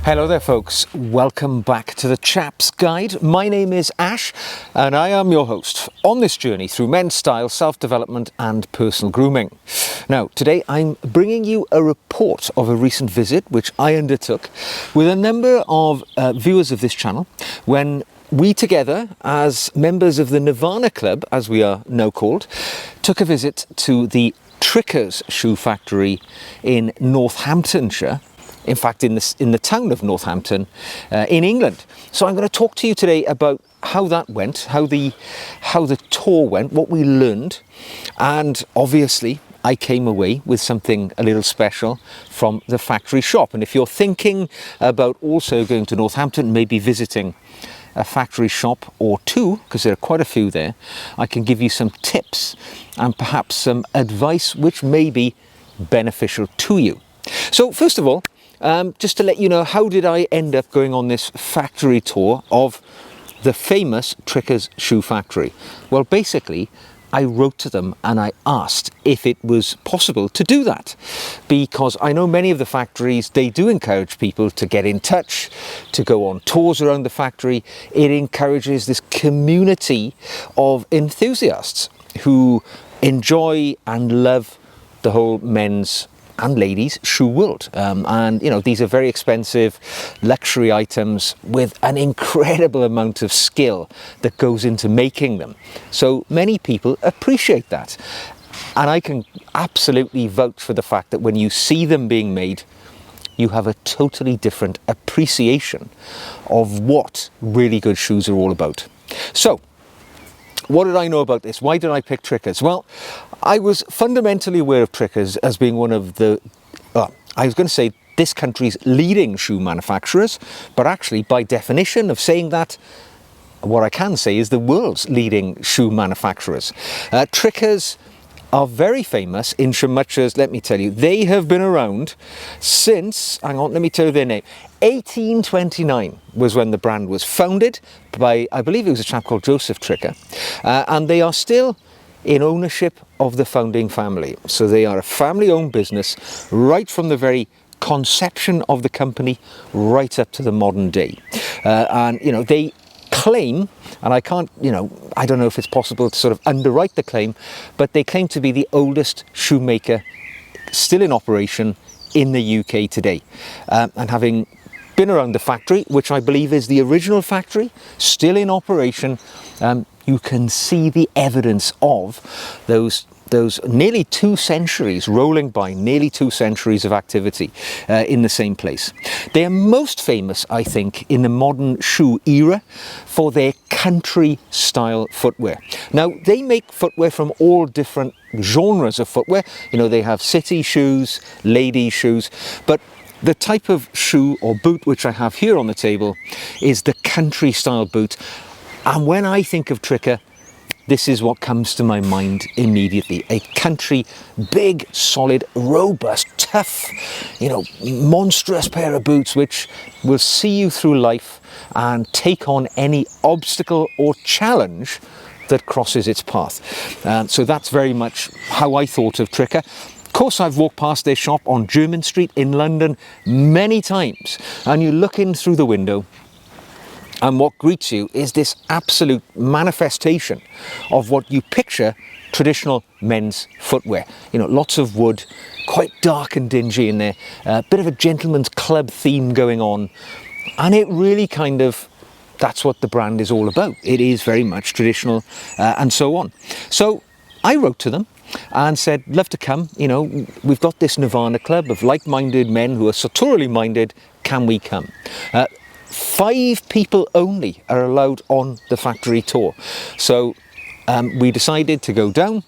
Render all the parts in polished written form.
Hello there folks, welcome back to the Chap's Guide. My name is Ash and I am your host on this journey through men's style, self-development and personal grooming. Now today I'm bringing you a report of a recent visit which I undertook with a number of viewers of this channel when we together, as members of the Nirvana Club, as we are now called, took a visit to the Trickers shoe factory in Northamptonshire. In fact, in the town of Northampton, in England. So I'm going to talk to you today about how that went, how the tour went, what we learned, and obviously I came away with something a little special from the factory shop. And if you're thinking about also going to Northampton, maybe visiting a factory shop or two, because there are quite a few there, I can give you some tips and perhaps some advice which may be beneficial to you. So first of all, just to let you know, how did I end up going on this factory tour of the famous Trickers shoe factory? Well, basically, I wrote to them and I asked if it was possible to do that, because I know many of the factories, they do encourage people to get in touch, to go on tours around the factory. It encourages this community of enthusiasts who enjoy and love the whole men's and ladies shoe world, and you know, these are very expensive luxury items with an incredible amount of skill that goes into making them, so many people appreciate that, and I can absolutely vouch for the fact that when you see them being made, you have a totally different appreciation of what really good shoes are all about. So what did I know about this? Why did I pick Trickers? Well, I was fundamentally aware of Trickers as being one of the, I was going to say this country's leading shoe manufacturers, but actually by definition of saying that, what I can say is the world's leading shoe manufacturers. Trickers are very famous in so much as, let me tell you, they have been around since, hang on, let me tell you their name, 1829 was when the brand was founded by, I believe it was a chap called Joseph Tricker, and they are still in ownership of the founding family. So they are a family-owned business right from the very conception of the company right up to the modern day. And, you know, they claim, and I can't, you know, I don't know if it's possible to sort of underwrite the claim, but they claim to be the oldest shoemaker still in operation in the UK today. And having been around the factory, which I believe is the original factory, still in operation, you can see the evidence of those nearly 2 centuries rolling by, nearly 2 centuries of activity in the same place. They are most famous, I think, in the modern shoe era for their country style footwear. Now, they make footwear from all different genres of footwear. You know, they have city shoes, ladies shoes, but the type of shoe or boot which I have here on the table is the country style boot. And when I think of Tricker, this is what comes to my mind immediately. A country, big, solid, robust, tough, you know, monstrous pair of boots which will see you through life and take on any obstacle or challenge that crosses its path. So that's very much how I thought of Tricker. Of course, I've walked past their shop on Jermyn Street in London many times, and you look in through the window, and what greets you is this absolute manifestation of what you picture traditional men's footwear. You know, lots of wood, quite dark and dingy in there, a bit of a gentleman's club theme going on. And it really kind of, that's what the brand is all about. It is very much traditional and so on. So I wrote to them and said, love to come, you know, we've got this Nirvana Club of like-minded men who are sartorially minded, can we come? 5 people only are allowed on the factory tour. So we decided to go down,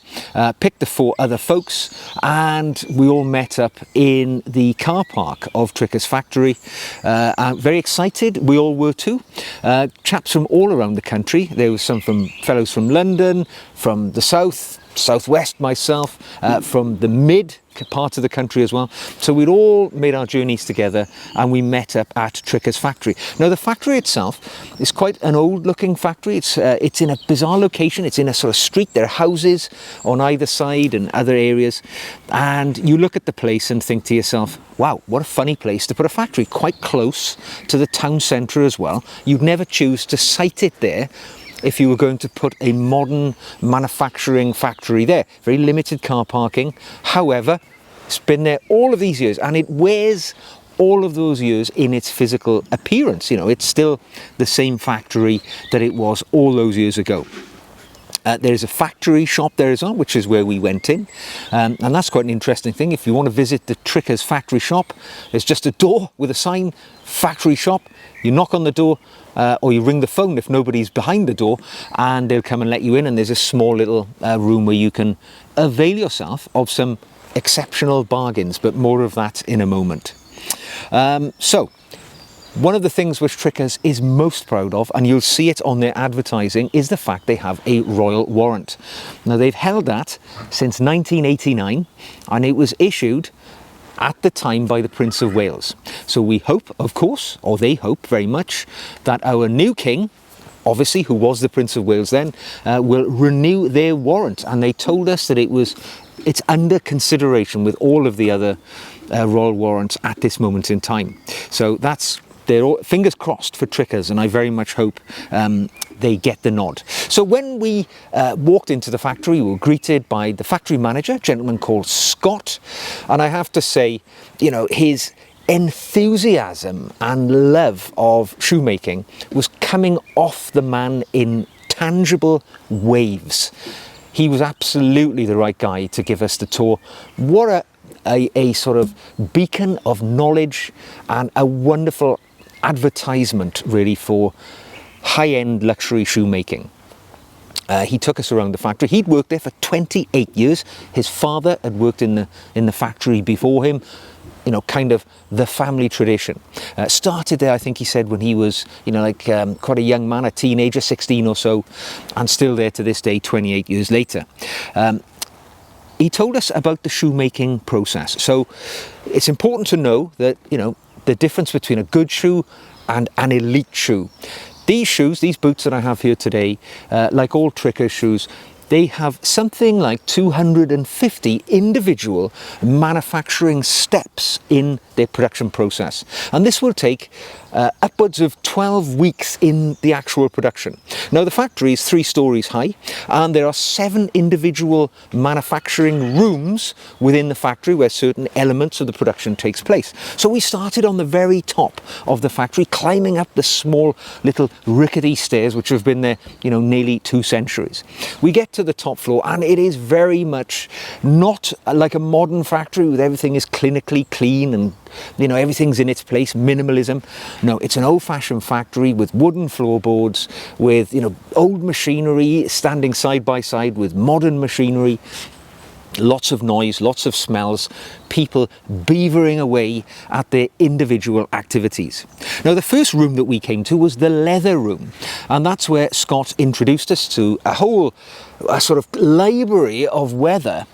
pick the 4 other folks, and we all met up in the car park of Trickers factory. Very excited, we all were too. Chaps from all around the country. There was some fellows from London, from the south, southwest myself, from the mid part of the country as well. So we'd all made our journeys together and we met up at Tricker's factory. Now the factory itself is quite an old looking factory. It's in a bizarre location. It's in a sort of street. There are houses on either side and other areas, and you look at the place and think to yourself, wow, what a funny place to put a factory, quite close to the town centre as well. You'd never choose to site it there if you were going to put a modern manufacturing factory there. Very limited car parking. However, it's been there all of these years, and it wears all of those years in its physical appearance. You know, it's still the same factory that it was all those years ago. There's a factory shop there as well, which is where we went in, and that's quite an interesting thing. If you want to visit the Tricker's factory shop, there's just a door with a sign, factory shop. You knock on the door, or you ring the phone if nobody's behind the door, and they'll come and let you in, and there's a small little room where you can avail yourself of some exceptional bargains, but more of that in a moment. So one of the things which Tricker's is most proud of, and you'll see it on their advertising, is the fact they have a royal warrant. Now they've held that since 1989, and it was issued at the time by the Prince of Wales. So we hope, of course, or they hope very much, that our new king, obviously, who was the Prince of Wales then, will renew their warrant. And they told us that it's under consideration with all of the other royal warrants at this moment in time. So they're all, fingers crossed for Tricker's, and I very much hope they get the nod. So when we walked into the factory, we were greeted by the factory manager, a gentleman called Scott, and I have to say, you know, his enthusiasm and love of shoemaking was coming off the man in tangible waves. He was absolutely the right guy to give us the tour. What a sort of beacon of knowledge and a wonderful advertisement really for high-end luxury shoemaking. He took us around the factory. He'd worked there for 28 years. His father had worked in the factory before him. You know, kind of the family tradition. Started there, I think he said, when he was, you know, like quite a young man, a teenager, 16 or so, and still there to this day, 28 years later. He told us about the shoemaking process. So it's important to know that, you know, the difference between a good shoe and an elite shoe. These shoes, these boots that I have here today, like all Tricker's shoes, they have something like 250 individual manufacturing steps in their production process. And this will take upwards of 12 weeks in the actual production. Now the factory is 3 stories high, and there are 7 individual manufacturing rooms within the factory where certain elements of the production takes place. So we started on the very top of the factory, climbing up the small little rickety stairs which have been there, you know, nearly 2 centuries. We get to the top floor, and it is very much not like a modern factory with everything is clinically clean and, you know, everything's in its place, minimalism. No, it's an old-fashioned factory with wooden floorboards, with, you know, old machinery standing side by side with modern machinery. Lots of noise, lots of smells, people beavering away at their individual activities. Now the first room that we came to was the leather room, and that's where Scott introduced us to a whole sort of library of leather,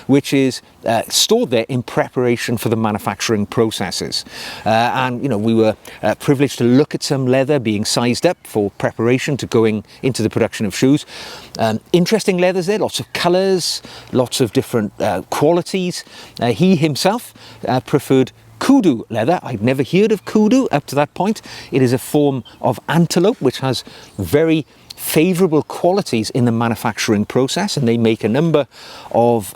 which is stored there in preparation for the manufacturing processes. And you know, we were privileged to look at some leather being sized up for preparation to going into the production of shoes. Interesting leathers there, lots of colours, lots of different qualities. He himself preferred kudu leather. I'd never heard of kudu up to that point. It is a form of antelope which has very favourable qualities in the manufacturing process, and they make a number of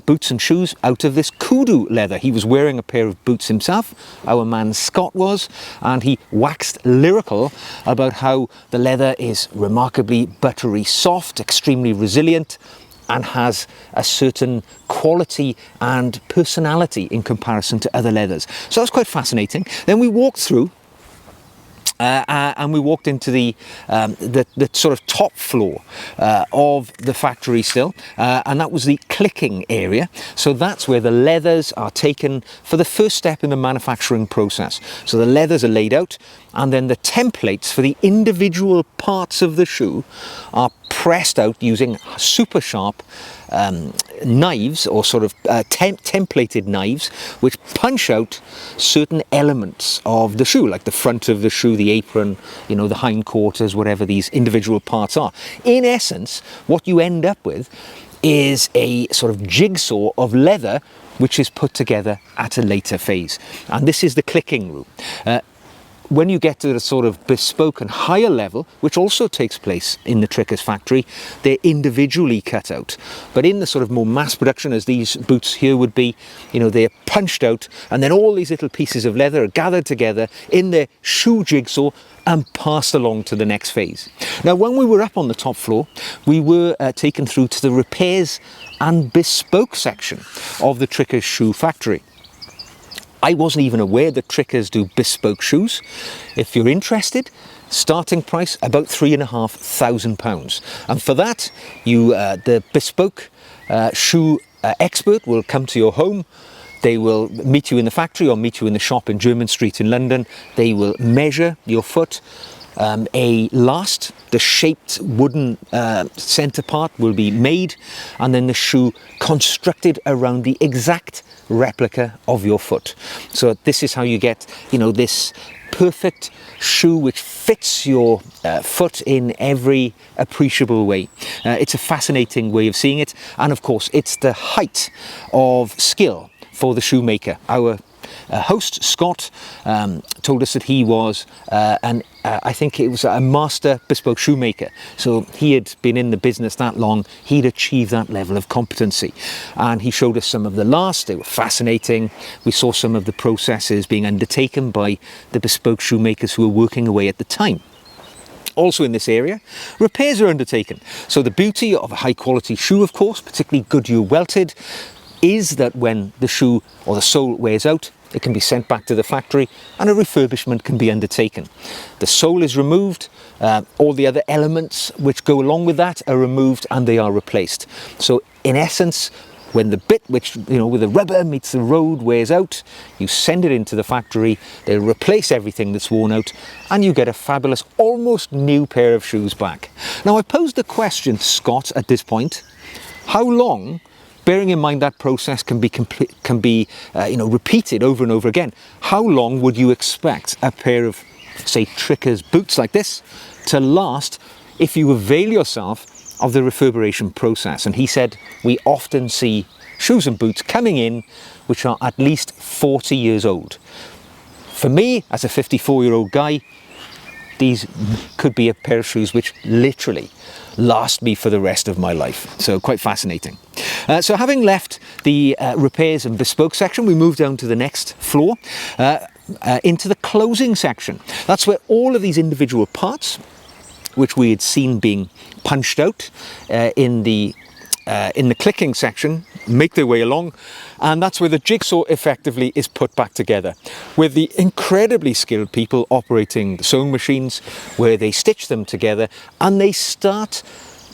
boots and shoes out of this kudu leather. He was wearing a pair of boots himself, our man Scott was, and he waxed lyrical about how the leather is remarkably buttery soft, extremely resilient, and has a certain quality and personality in comparison to other leathers. So that was quite fascinating. Then we walked through and we walked into the sort of top floor of the factory still, and that was the clicking area. So that's where the leathers are taken for the first step in the manufacturing process. So the leathers are laid out, and then the templates for the individual parts of the shoe are pressed out using super sharp knives, or sort of templated knives, which punch out certain elements of the shoe, like the front of the shoe, the apron, you know, the hindquarters, whatever these individual parts are. In essence, what you end up with is a sort of jigsaw of leather which is put together at a later phase. And this is the clicking room. When you get to the sort of bespoke and higher level, which also takes place in the Trickers factory, they're individually cut out. But in the sort of more mass production, as these boots here would be, you know, they're punched out, and then all these little pieces of leather are gathered together in their shoe jigsaw and passed along to the next phase. Now, when we were up on the top floor, we were taken through to the repairs and bespoke section of the Trickers shoe factory. I wasn't even aware that Trickers do bespoke shoes. If you're interested, starting price about £3,500. And for that, the bespoke shoe expert will come to your home. They will meet you in the factory or meet you in the shop in Jermyn Street in London. They will measure your foot. A last, the shaped wooden centre part will be made, and then the shoe constructed around the exact replica of your foot. So this is how you get, you know, this perfect shoe which fits your foot in every appreciable way. It's a fascinating way of seeing it, and of course it's the height of skill for the shoemaker. Our host Scott told us that he was I think it was a master bespoke shoemaker. So he had been in the business that long, he'd achieved that level of competency. And he showed us some of the lasts. They were fascinating. We saw some of the processes being undertaken by the bespoke shoemakers who were working away at the time. Also in this area, repairs are undertaken. So the beauty of a high quality shoe, of course, particularly Goodyear welted, is that when the shoe or the sole wears out, it can be sent back to the factory and a refurbishment can be undertaken. The sole is removed, all the other elements which go along with that are removed and they are replaced. So in essence, when the bit which, you know, with the rubber meets the road wears out, you send it into the factory, they replace everything that's worn out, and you get a fabulous, almost new pair of shoes back. Now I posed the question to Scott at this point, how long, bearing in mind that process can be repeated over and over again, how long would you expect a pair of, say, Trickers boots like this to last if you avail yourself of the refurbishment process? And he said, we often see shoes and boots coming in which are at least 40 years old. For me, as a 54-year-old guy, these could be a pair of shoes which literally last me for the rest of my life. So quite fascinating. So having left the repairs and bespoke section, we move down to the next floor, into the closing section. That's where all of these individual parts, which we had seen being punched out in the clicking section, make their way along, and that's where the jigsaw effectively is put back together with the incredibly skilled people operating the sewing machines, where they stitch them together and they start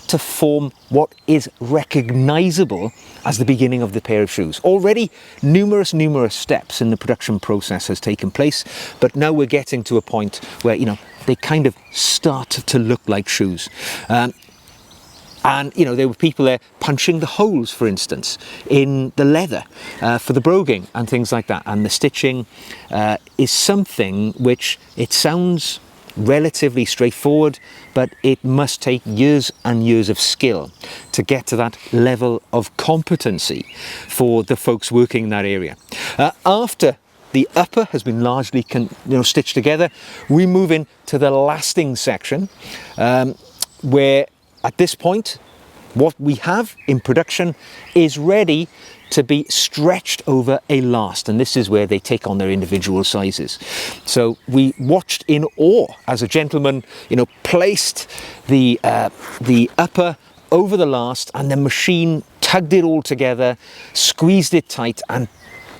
to form what is recognizable as the beginning of the pair of shoes. Already numerous steps in the production process has taken place, but now we're getting to a point where, you know, they kind of start to look like shoes. And, you know, there were people there punching the holes, for instance, in the leather for the broguing and things like that. And the stitching is something which, it sounds relatively straightforward, but it must take years and years of skill to get to that level of competency for the folks working in that area. After the upper has been largely stitched together, we move into the lasting section, where at this point, what we have in production is ready to be stretched over a last, and this is where they take on their individual sizes. So we watched in awe as a gentleman, placed the upper over the last, and the machine tugged it all together, squeezed it tight, and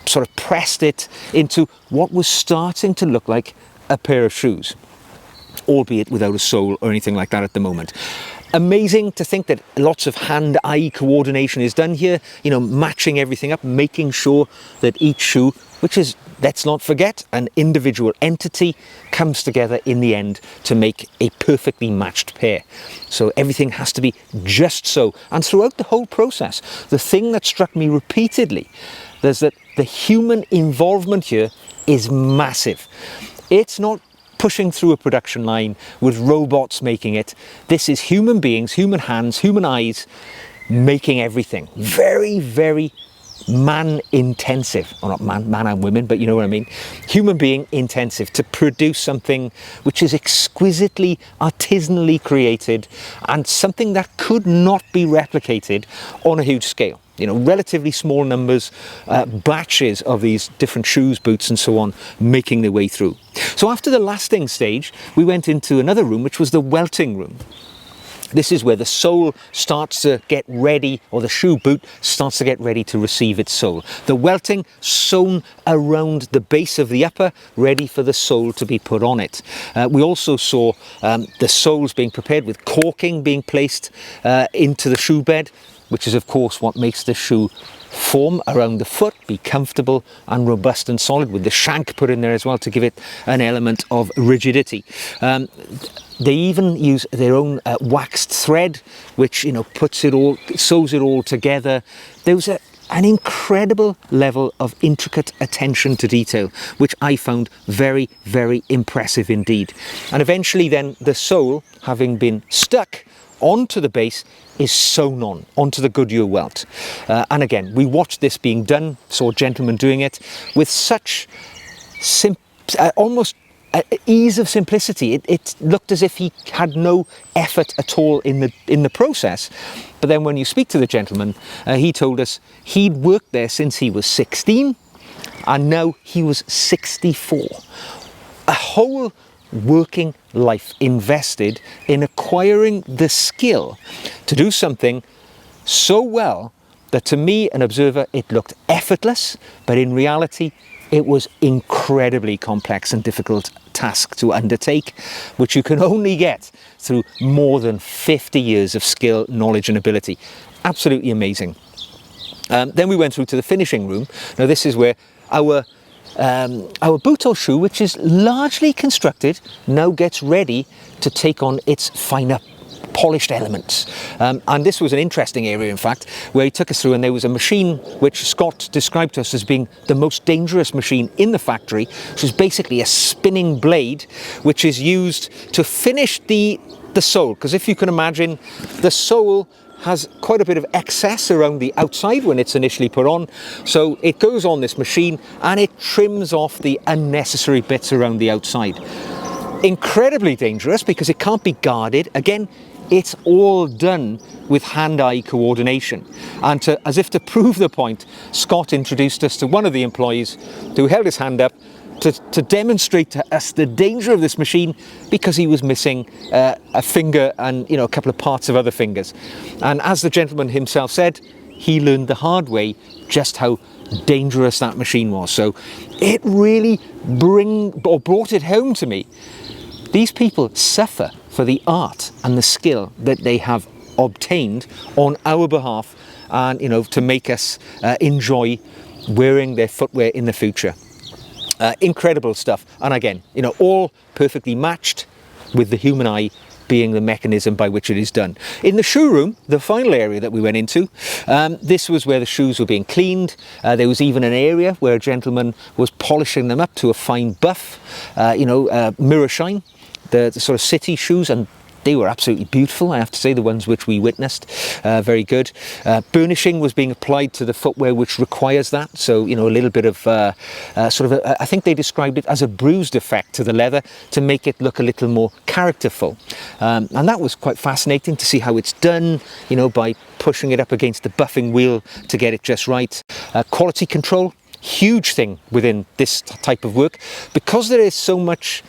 sort of pressed it into what was starting to look like a pair of shoes, albeit without a sole or anything like that at the moment. Amazing to think that lots of hand-eye coordination is done here, matching everything up, making sure that each shoe which is, let's not forget, an individual entity comes together in the end to make a perfectly matched pair. So everything has to be just so. And throughout the whole process, the thing that struck me repeatedly is that the human involvement here is massive. It's not pushing through a production line with robots making it. This is human beings, human hands, human eyes making everything. Very, very man intensive, or not man and women, but you know what I mean, human being intensive to produce something which is exquisitely artisanally created and something that could not be replicated on a huge scale. You know, relatively small numbers, batches of these different shoes, boots and so on making their way through. So after the lasting stage, we went into another room, which was the welting room. This is where the sole starts to get ready, or the shoe boot starts to get ready to receive its sole. The welting sewn around the base of the upper, ready for the sole to be put on it. We also saw the soles being prepared with caulking being placed into the shoe bed, which is of course what makes the shoe form around the foot, be comfortable and robust and solid, with the shank put in there as well to give it an element of rigidity. They even use their own waxed thread, which, you know, puts it all, sews it all together. There was an incredible level of intricate attention to detail, which I found very, very impressive indeed. And eventually then the sole, having been stuck onto the base, is sewn on onto the Goodyear welt. And again, we watched this being done, saw a gentleman doing it with such almost ease of simplicity. It looked as if he had no effort at all in the process. But then when you speak to the gentleman, he told us he'd worked there since he was 16 and now he was 64. A whole working life invested in acquiring the skill to do something so well that, to me, an observer, it looked effortless, but in reality it was incredibly complex and difficult task to undertake, which you can only get through more than 50 years of skill, knowledge and ability. Absolutely amazing. Then we went through to the finishing room. Now this is where our boot or shoe, which is largely constructed, now gets ready to take on its finer polished elements. And this was an interesting area, in fact, where he took us through, and there was a machine which Scott described to us as being the most dangerous machine in the factory, which is basically a spinning blade which is used to finish the sole. Because if you can imagine, the sole has quite a bit of excess around the outside when it's initially put on, so it goes on this machine and it trims off the unnecessary bits around the outside. Incredibly dangerous because it can't be guarded. Again, it's all done with hand-eye coordination. And as if to prove the point, Scott introduced us to one of the employees who held his hand up to demonstrate to us the danger of this machine, because he was missing a finger and, you know, a couple of parts of other fingers. And as the gentleman himself said, he learned the hard way just how dangerous that machine was. So it really brought it home to me. These people suffer for the art and the skill that they have obtained on our behalf, and, you know, to make us enjoy wearing their footwear in the future. Incredible stuff. And again, you know, all perfectly matched, with the human eye being the mechanism by which it is done. In the shoe room, the final area that we went into, this was where the shoes were being cleaned. There was even an area where a gentleman was polishing them up to a fine buff, mirror shine, the sort of city shoes, and they were absolutely beautiful, I have to say, the ones which we witnessed. Very good. Burnishing was being applied to the footwear, which requires that. So, you know, a little bit of I think they described it as a bruised effect to the leather to make it look a little more characterful. And that was quite fascinating to see how it's done, you know, by pushing it up against the buffing wheel to get it just right. Quality control, huge thing within this type of work, because there is so much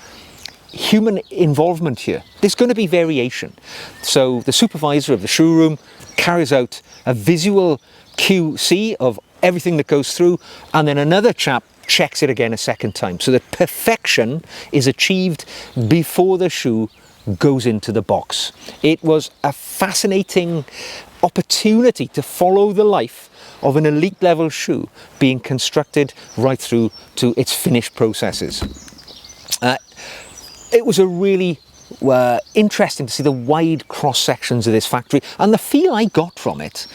human involvement here. There's going to be variation. So the supervisor of the shoe room carries out a visual QC of everything that goes through, and then another chap checks it again a second time, so that perfection is achieved before the shoe goes into the box. It was a fascinating opportunity to follow the life of an elite level shoe being constructed right through to its finished processes. It was a really interesting to see the wide cross sections of this factory, and the feel I got from it.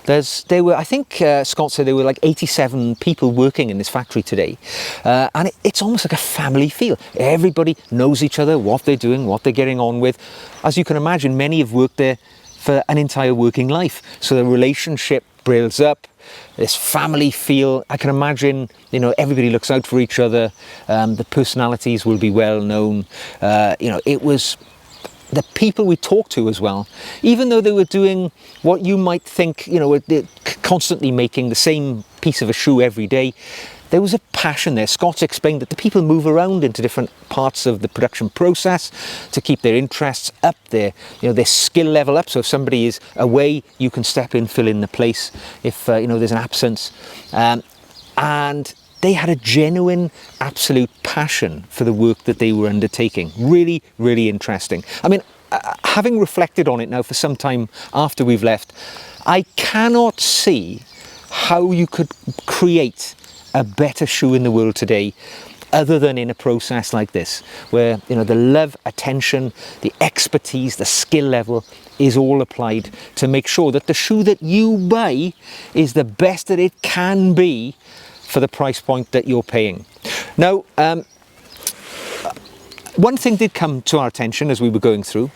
I think Scott said there were like 87 people working in this factory today, and it's almost like a family feel. Everybody knows each other, what they're doing, what they're getting on with. As you can imagine, many have worked there for an entire working life, so the relationship builds up, this family feel. I can imagine, everybody looks out for each other, the personalities will be well known. It was the people we talked to as well, even though they were doing what you might think, they're constantly making the same piece of a shoe every day. There was a passion there. Scott explained that the people move around into different parts of the production process to keep their interests up, their skill level up. So if somebody is away, you can step in, fill in the place if there's an absence. And they had a genuine, absolute passion for the work that they were undertaking. Really, really interesting. I mean, having reflected on it now for some time after we've left, I cannot see how you could create a better shoe in the world today other than in a process like this, where the love, attention, the expertise, the skill level is all applied to make sure that the shoe that you buy is the best that it can be for the price point that you're paying. Now, one thing did come to our attention as we were going through.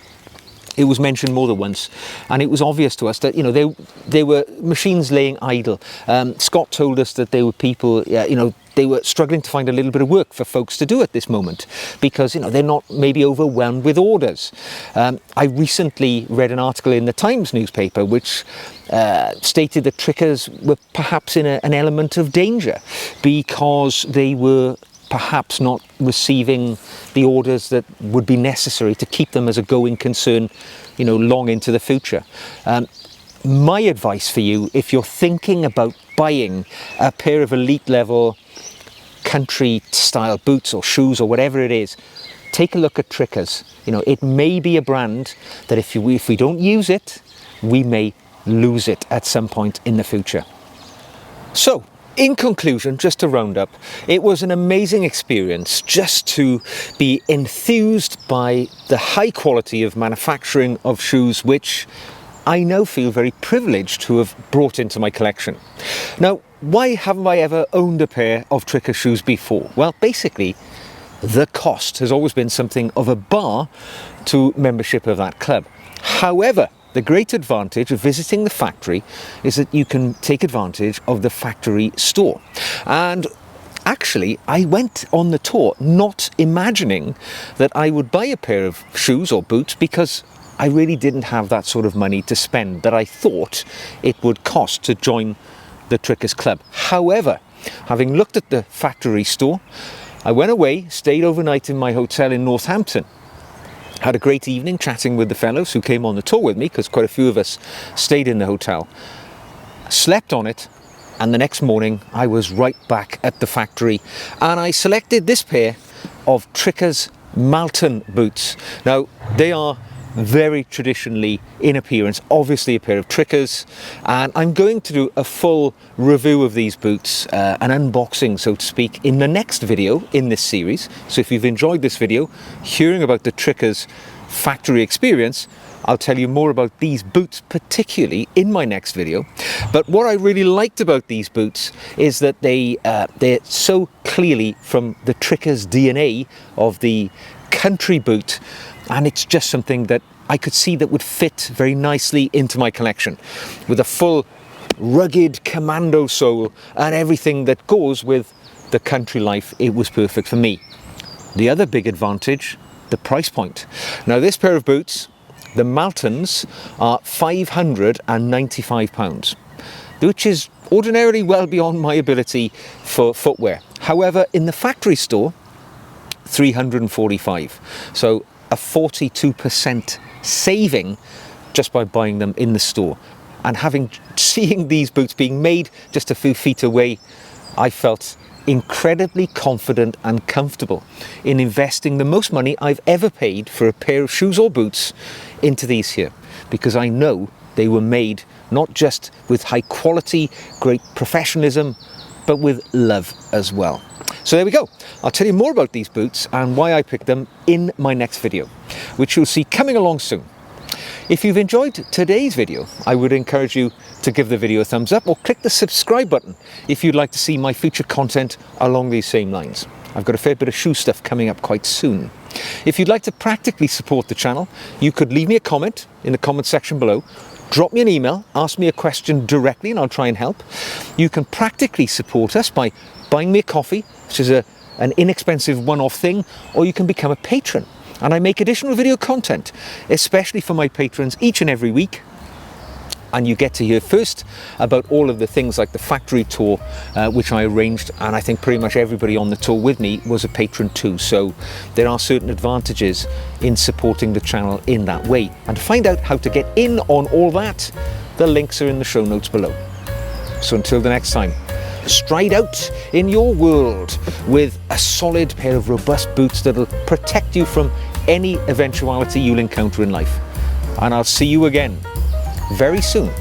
It was mentioned more than once, and it was obvious to us that there were machines laying idle. Scott told us that there were people, they were struggling to find a little bit of work for folks to do at this moment because they're not maybe overwhelmed with orders. I recently read an article in the Times newspaper which stated that trickers were perhaps in an element of danger because they were perhaps not receiving the orders that would be necessary to keep them as a going concern, long into the future. My advice for you, if you're thinking about buying a pair of elite level country style boots or shoes or whatever it is, take a look at Trickers. It may be a brand that if we don't use it, we may lose it at some point in the future. So, in conclusion, just to round up, it was an amazing experience just to be enthused by the high quality of manufacturing of shoes, which I now feel very privileged to have brought into my collection. Now, why haven't I ever owned a pair of Tricker shoes before? Well, basically, the cost has always been something of a bar to membership of that club. However, the great advantage of visiting the factory is that you can take advantage of the factory store. And actually, I went on the tour not imagining that I would buy a pair of shoes or boots because I really didn't have that sort of money to spend that I thought it would cost to join the Trickers Club. However, having looked at the factory store, I went away, stayed overnight in my hotel in Northampton. Had a great evening chatting with the fellows who came on the tour with me, because quite a few of us stayed in the hotel. Slept on it, and the next morning I was right back at the factory, and I selected this pair of Trickers Malton boots. Now, they are very traditionally in appearance, obviously a pair of Trickers, and I'm going to do a full review of these boots, an unboxing so to speak, in the next video in this series. So if you've enjoyed this video, hearing about the Trickers factory experience, I'll tell you more about these boots particularly in my next video. But what I really liked about these boots is that they're so clearly from the Trickers DNA of the country boot, and it's just something that I could see that would fit very nicely into my collection, with a full rugged commando sole and everything that goes with the country life. It was perfect for me. The other big advantage, the price point. Now, this pair of boots, the Maltons, are £595, which is ordinarily well beyond my ability for footwear. However, in the factory store, £345. So a 42% saving just by buying them in the store. And seeing these boots being made just a few feet away, I felt incredibly confident and comfortable in investing the most money I've ever paid for a pair of shoes or boots into these here, because I know they were made not just with high quality, great professionalism, but with love as well. So there we go. I'll tell you more about these boots and why I picked them in my next video, which you'll see coming along soon. If you've enjoyed today's video, I would encourage you to give the video a thumbs up or click the subscribe button if you'd like to see my future content along these same lines. I've got a fair bit of shoe stuff coming up quite soon. If you'd like to practically support the channel, you could leave me a comment in the comment section below, drop me an email, ask me a question directly and I'll try and help. You can practically support us by buying me a coffee, which is an inexpensive one-off thing, or you can become a patron. And I make additional video content, especially for my patrons each and every week. And you get to hear first about all of the things like the factory tour, which I arranged. And I think pretty much everybody on the tour with me was a patron too. So there are certain advantages in supporting the channel in that way. And to find out how to get in on all that, the links are in the show notes below. So until the next time, stride out in your world with a solid pair of robust boots that'll protect you from any eventuality you'll encounter in life. And I'll see you again very soon